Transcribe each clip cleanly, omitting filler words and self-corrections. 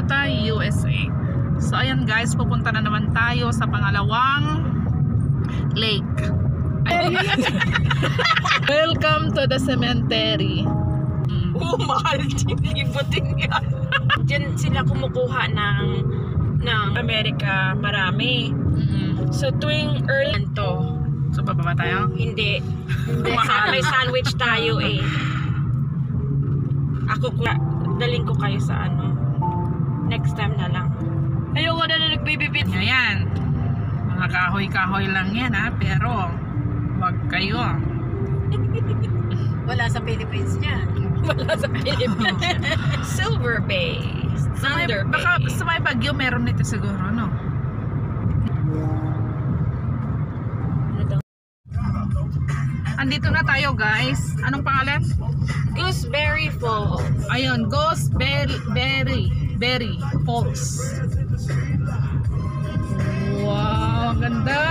Minnesota, USA. So ayan guys, pupunta na naman tayo sa pangalawang lake. Welcome to the cemetery. Oh, mahal din. Libutin yan. Diyan sila kumukuha ng Amerika, marami. So tuwing early to. So bababa tayo? Hindi. May sandwich tayo eh. Daling ko kayo sa ano. Next time na lang. Ayoko na nagbibibit. Ayan. Mga kahoy-kahoy lang yan ha, pero wag kayo. Wala sa Philippines yan. Wala sa Pilipinas. Silver Bay. Thunder Bay. Baka sa may bagyo meron nito siguro, no? Andito na tayo guys. Anong pangalan? Gooseberry Falls. Ayun, Gooseberry Falls. Wow, ang ganda.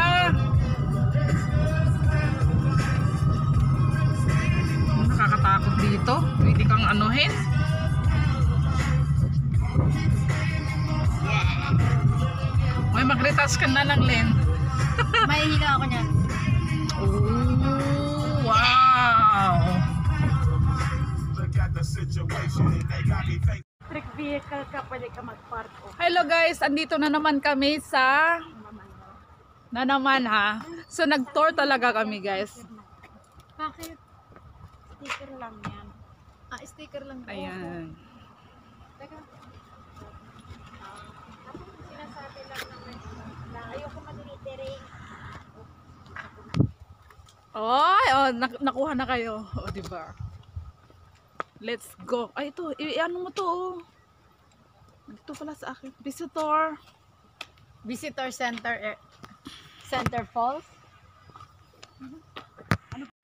Nakakatakot dito. Pwede kang anuhin. May magretas ka na lang, Len. May hila ako niyan. Oh, wow. Trick vehicle ka, pwede ka mag-park. Hello guys, andito na naman kami sa ha. So nag-tour talaga kami guys. Bakit? Sticker lang yan. Ah, sticker lang. Ayan. Teka. Sinasabi lang naman na ayoko madilitering. Nakuha na kayo. O, diba? Let's go. Ay, ito. Ano mo to? Dito pala sa akin. Visitor Center Center Falls.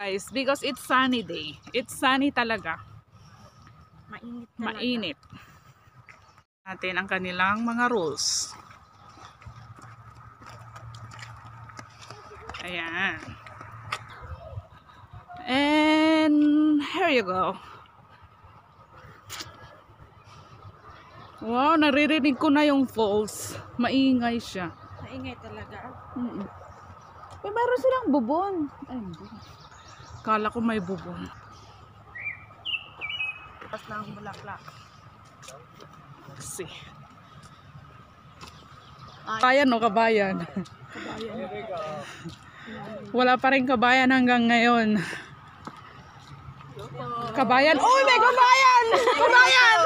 guys, because it's sunny day. It's sunny talaga. Mainit talaga. Mainit. Natin ang kanilang mga rules. Ayan. And here you go. Wow, naririnig ko na yung falls. Maingay siya. Maingay talaga. May meron silang bubon. Ay, hindi. Kala ko may bubon. Tapos lang bulaklak. Kasi. Kabayan no, kabayan. Wala pa rin kabayan hanggang ngayon. Kabayan. Oh, may kabayan! Kabayan!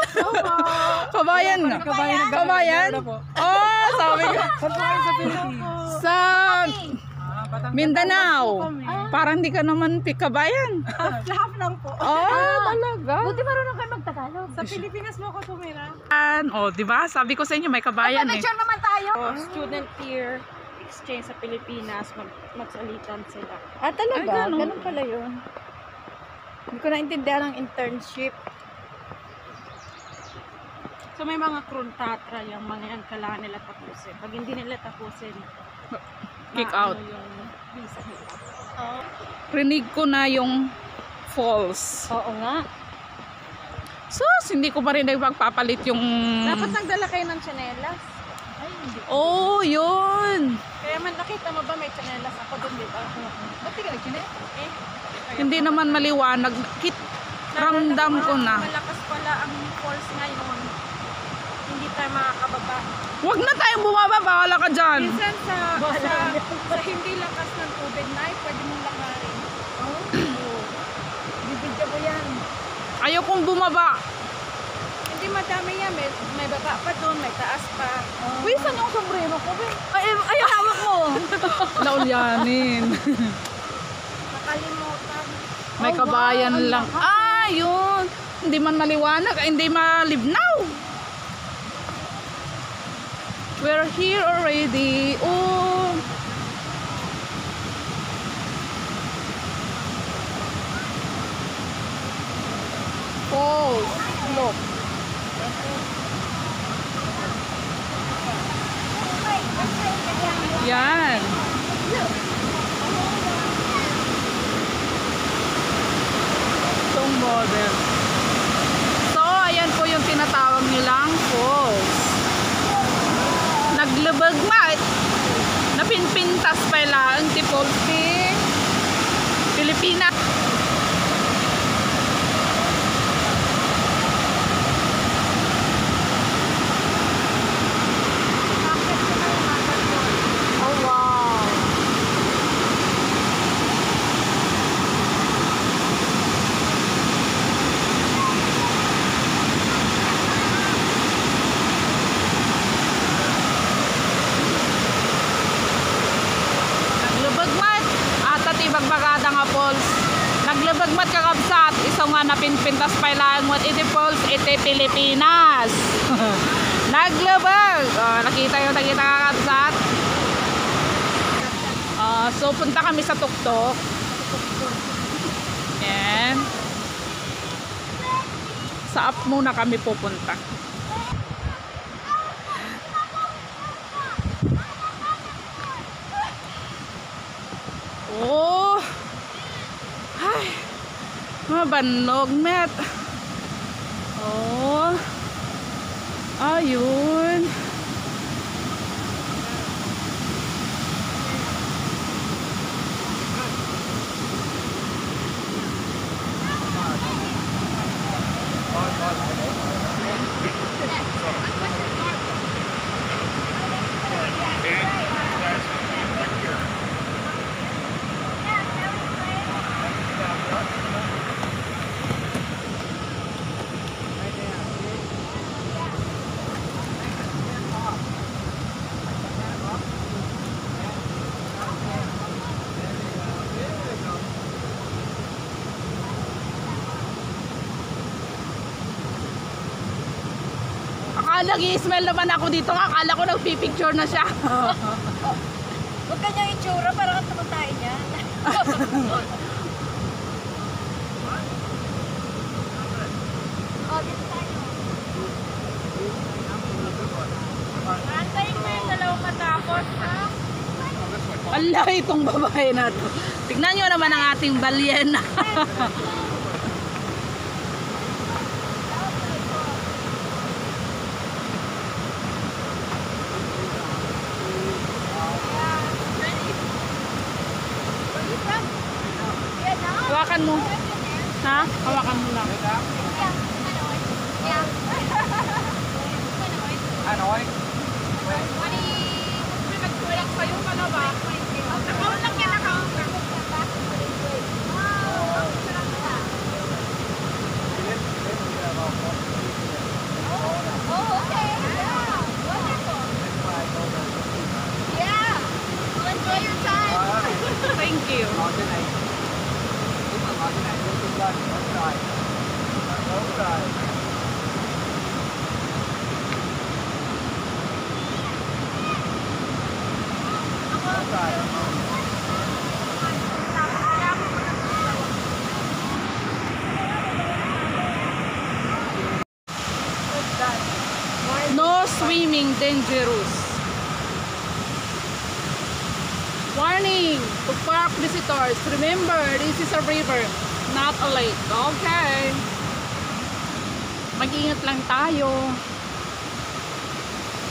Kabayan nga. Kabayan? Oh, sabi ko. Sa Mindanao. Parang di ka naman kabayan. Lahat lang po. Oh, talaga. Buti marunong kayo magtagalog. Sa Pilipinas mo ako tumira. Oh, di ba? Sabi ko sa inyo may kabayan eh. Picture naman tayo. Student year exchange sa Pilipinas, magsalitan sila. Ah, talaga? Ay, ganun. Ganun pala yun. Hindi ko naintindihan ang internship. So may mga kruntatra yung mga yan kailangan nila tapusin. Pag hindi nila tapusin, Kick out. yung visa nila. Rinig ko na yung falls. Oo nga. Sus, hindi ko pa rin nagpapalit yung... Dapat nagdala kayo ng tsinelas. Ay, hindi. Oh, yun. Kaya man nakita mo ba may chanelas ako doon, di ba? Ba't di ka nagtsinelas? Hindi naman maliwanag. Ramdam ko na. Malakas pala ang falls ngayon. Hindi tayo makakababa. Huwag na tayong bumaba. Bahala ka dyan. Minsan sa hindi lakas ng tubig na, pwede mong lakarin. Bibigyan ko yan. Ayaw kong bumaba. Hindi madami yan. May baba pa doon, may taas pa. Uy, saan yung sombrero ko? Ay, hawak mo. Laulyanin. Nakalimutan. May kabayan lang. Ah, yun. Hindi man maliwanag. Hindi malibnaw. We're here already. Oh. Falls. Look. Yan. Itong model. So, ayan po yung tinatawag nilang falls. Pilipinas. Oh, wow. Naglubag mat atat ibagbagada nga falls. Naglubag mat kakabsat iso nga napinpintas pailang mat iti falls iti Pilipinas. Naglubag. Oh, nakita kakabsat. So punta kami sa tuktok. Yan. Sa up muna kami pupunta. Oh. Ay. Mabanog met. Oh. Ayun. Nag-i-smell naman ako dito. Akala ko nagpipicture na siya. Huwag kanyang itsura, parang ang tumatay niya. Oh, dito tayo. Antayin mo yung dalawang matapos, ha? Wala itong babae na to. Tignan nyo naman ang ating balyena. Hawakan mo. Ha? Hawakan mo lang. Hanoi. Nagtulak sa'yo ka na ba? Nakaon lang yan, nakaon lang. Oh, okay. Yeah. Wonderful. Yeah. Enjoy your time. Thank you. No swimming, dangerous. Warning to park visitors. Remember, this is a river, not a lake. Okay. Mag-ingat lang tayo.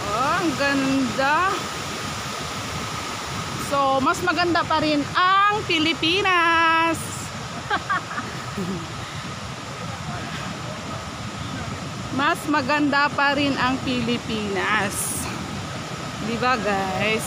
Oh, ang ganda. So, mas maganda pa rin ang Pilipinas. Mas maganda pa rin ang Pilipinas. Di ba, guys?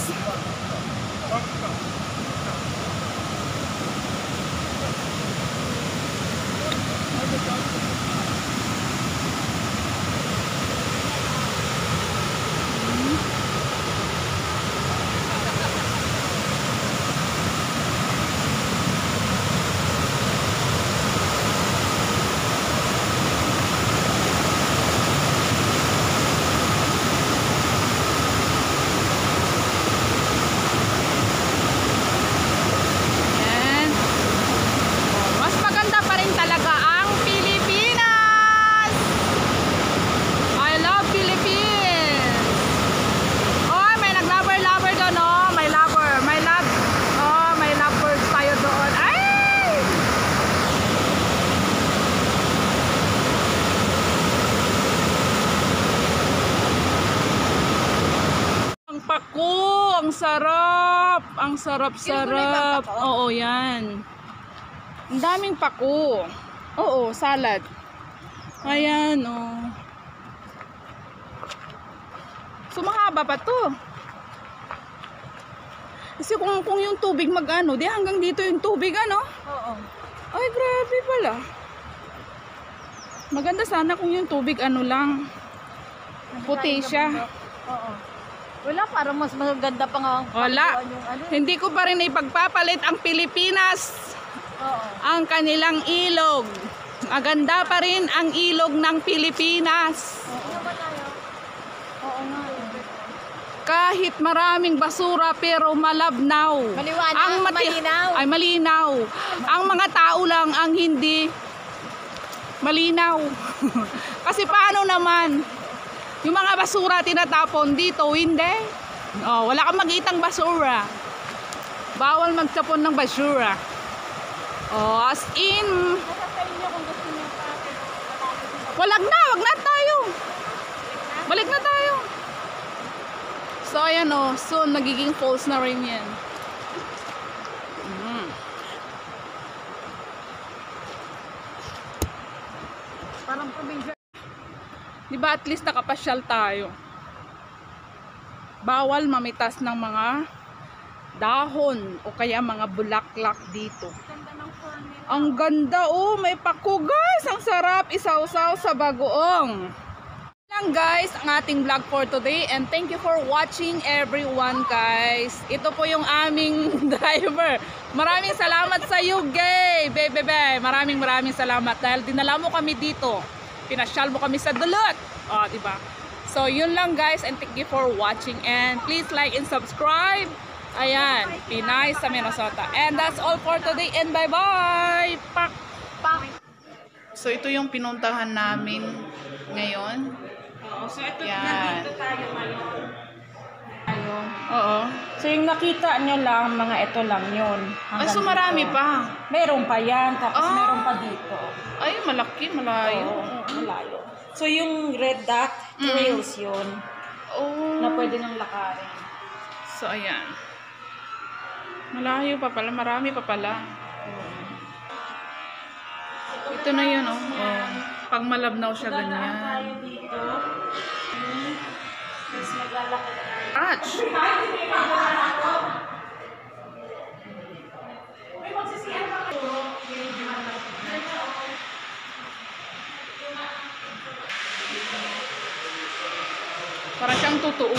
Yan. Mas maganda pa rin talaga ang Pilipinas. I love Philippines. Oh, may nag-lover doon, oh. May lover. May love. Oh, may lovers tayo doon. Ay! Ang pako, ang sarap. Ang sarap-sarap. Oo, yan. Ang daming pako. Oo, salad. Ayan, oh. So, mahaba pa to. Kasi kung yung tubig mag-ano, di hanggang dito yung tubig, ano? Oo. Ay, grabe pala. Maganda sana kung yung tubig, ano lang. Puti siya. Oo. Wala, parang mas maganda pa nga ang Wala. yung ano. Hindi ko pa rin ipagpapalit ang Pilipinas. Oo. Ang kanilang ilog. Maganda pa rin ang ilog ng Pilipinas. Oo ba tayo? Oo nga. Kahit maraming basura pero malabnaw. Maliwanag, malinaw. Ay, malinaw. Ang mga tao lang ang hindi malinaw. Kasi paano naman? Yung mga basura tinatapon dito, hindi. Oh, wala kang makitang basura. Bawal magtapon ng basura. Oh, as in, Nasa sa inyo kung gusto niyo pa. wag na tayo. Balik na tayo. So, ayan o. Soon, magiging falls na rin yan. Parang probinsya. Diba at least nakapasyal tayo? Bawal mamitas ng mga dahon o kaya mga bulaklak dito. Ganda ng corn nila. Ang ganda oh, may pako guys. Ang sarap isawsaw sa bagoong. Lang guys ang ating vlog for today and thank you for watching everyone guys. Ito po yung aming driver. Maraming salamat sa iyo gay. Bebe. Maraming salamat dahil dinala mo kami dito. Pinasyal mo kami sa dulot. Oh, diba? So yun lang guys and thank you for watching and please like and subscribe. Ayan, Pinay sa Minnesota. And that's all for today and bye-bye! Pak! So ito yung pinuntahan namin ngayon. Oo, so ito, Yan. nandito tayo ngayon. Ayun. Oo. So yung nakita nyo lang, mga ito lang yun. Ay, so marami pa. Meron pa yan, tapos Ah. meron pa dito. Ay, malaki, malayo. Oo, malayo. So yung red dot, trails yun, Oh. na pwede nang lakarin. So ayan. Malayo pa pala, marami pa pala. Ito na yun, oh. Oh. Pag malabnaw siya ganyan. Tayo dito. Tapos maglalakad tayo. Touch! Para siyang totoo.